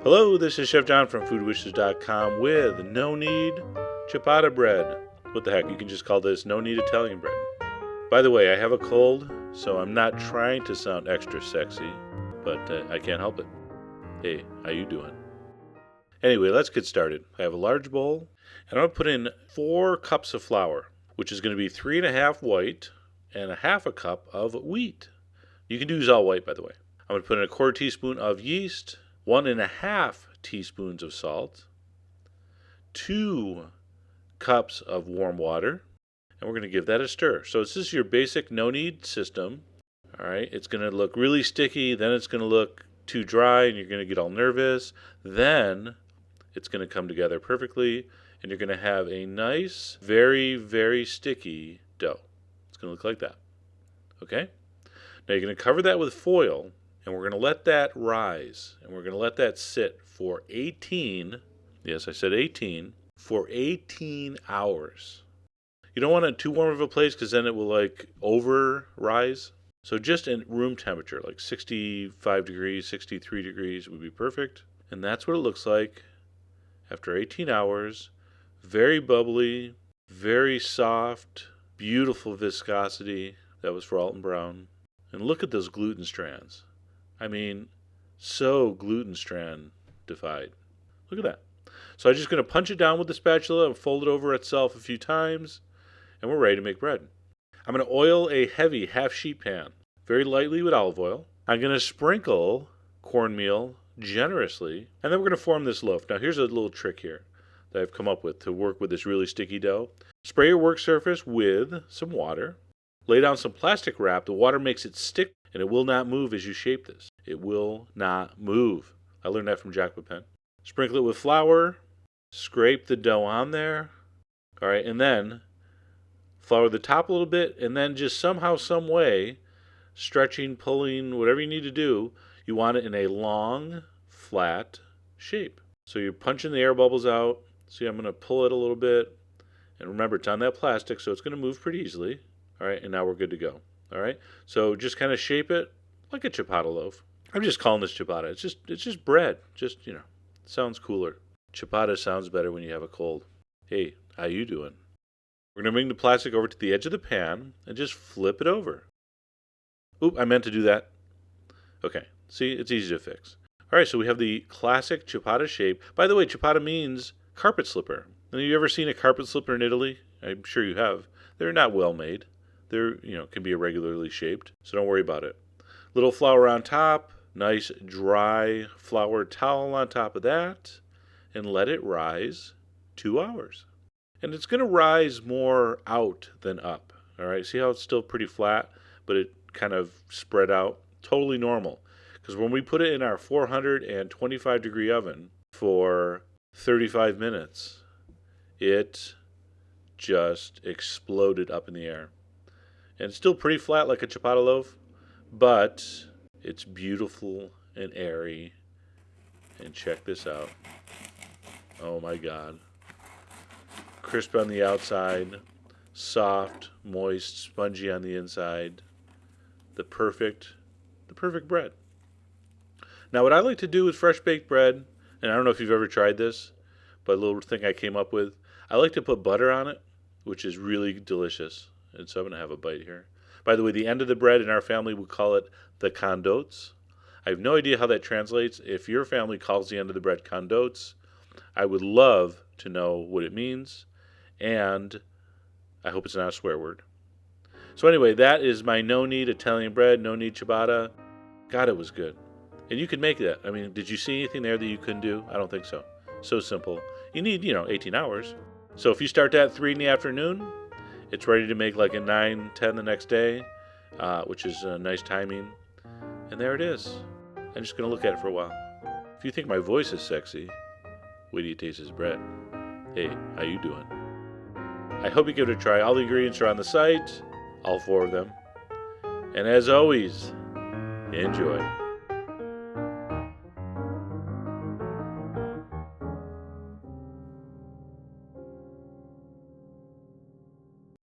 Hello, this is Chef John from foodwishes.com with No-Knead Ciabatta bread. What the heck, you can just call this No-Knead Italian bread. By the way, I have a cold, so I'm not trying to sound extra sexy, but I can't help it. Hey, how you doing? Anyway, let's get started. I have a large bowl, and I'm going to put in 4 cups of flour, which is going to be 3.5 white and 1/2 cup of wheat. You can use all white, by the way. I'm going to put in 1/4 teaspoon of yeast, 1.5 teaspoons of salt, 2 cups of warm water, and we're going to give that a stir. So this is your basic no-knead system. All right, it's going to look really sticky, then it's going to look too dry, and you're going to get all nervous. Then it's going to come together perfectly, and you're going to have a nice, very, very sticky dough. It's going to look like that. Okay? Now you're going to cover that with foil, and we're going to let that rise, and we're going to let that sit for 18, yes, I said 18, for 18 hours. You don't want it too warm of a place because then it will like over rise. So just in room temperature, like 65 degrees, 63 degrees would be perfect. And that's what it looks like after 18 hours. Very bubbly, very soft, beautiful viscosity. That was for Alton Brown. And look at those gluten strands. I mean, so gluten strand defied. Look at that. So I'm just going to punch it down with the spatula and fold it over itself a few times, and we're ready to make bread. I'm going to oil a heavy half-sheet pan very lightly with olive oil. I'm going to sprinkle cornmeal generously, and then we're going to form this loaf. Now here's a little trick here that I've come up with to work with this really sticky dough. Spray your work surface with some water. Lay down some plastic wrap. The water makes it stick, and it will not move as you shape this. It will not move. I learned that from Jack Pepin. Sprinkle it with flour. Scrape the dough on there. All right, and then flour the top a little bit, and then just somehow, some way, stretching, pulling, whatever you need to do, you want it in a long, flat shape. So you're punching the air bubbles out. See, I'm going to pull it a little bit. And remember, it's on that plastic, so it's going to move pretty easily. All right, and now we're good to go. All right, so just kind of shape it like a ciabatta loaf. I'm just calling this ciabatta. It's just bread. Just, it sounds cooler. Ciabatta sounds better when you have a cold. Hey, how you doing? We're going to bring the plastic over to the edge of the pan and just flip it over. Oop, I meant to do that. Okay, see, it's easy to fix. All right, so we have the classic ciabatta shape. By the way, ciabatta means carpet slipper. Have you ever seen a carpet slipper in Italy? I'm sure you have. They're not well made. They're, can be irregularly shaped, so don't worry about it. Little flour on top, nice dry flour towel on top of that, and let it rise 2 hours. And it's going to rise more out than up. All right, see how it's still pretty flat, but it kind of spread out? Totally normal. Because when we put it in our 425 degree oven for 35 minutes, it just exploded up in the air. And it's still pretty flat like a ciabatta loaf, but it's beautiful and airy. And check this out. Oh my God. Crisp on the outside, soft, moist, spongy on the inside. The perfect bread. Now what I like to do with fresh baked bread, and I don't know if you've ever tried this, but a little thing I came up with, I like to put butter on it, which is really delicious. And so I'm going to have a bite here. By the way, the end of the bread in our family, we call it the condottes. I have no idea how that translates. If your family calls the end of the bread condottes, I would love to know what it means. And I hope it's not a swear word. So anyway, that is my no-knead Italian bread, no-knead ciabatta. God, it was good. And you could make that. I mean, did you see anything there that you couldn't do? I don't think so. So simple. You need, 18 hours. So if you start that at 3 in the afternoon, it's ready to make like at 9, 10 the next day, which is nice timing. And there it is. I'm just going to look at it for a while. If you think my voice is sexy, wait till you taste this bread. Hey, how you doing? I hope you give it a try. All the ingredients are on the site, all 4 of them. And as always, enjoy.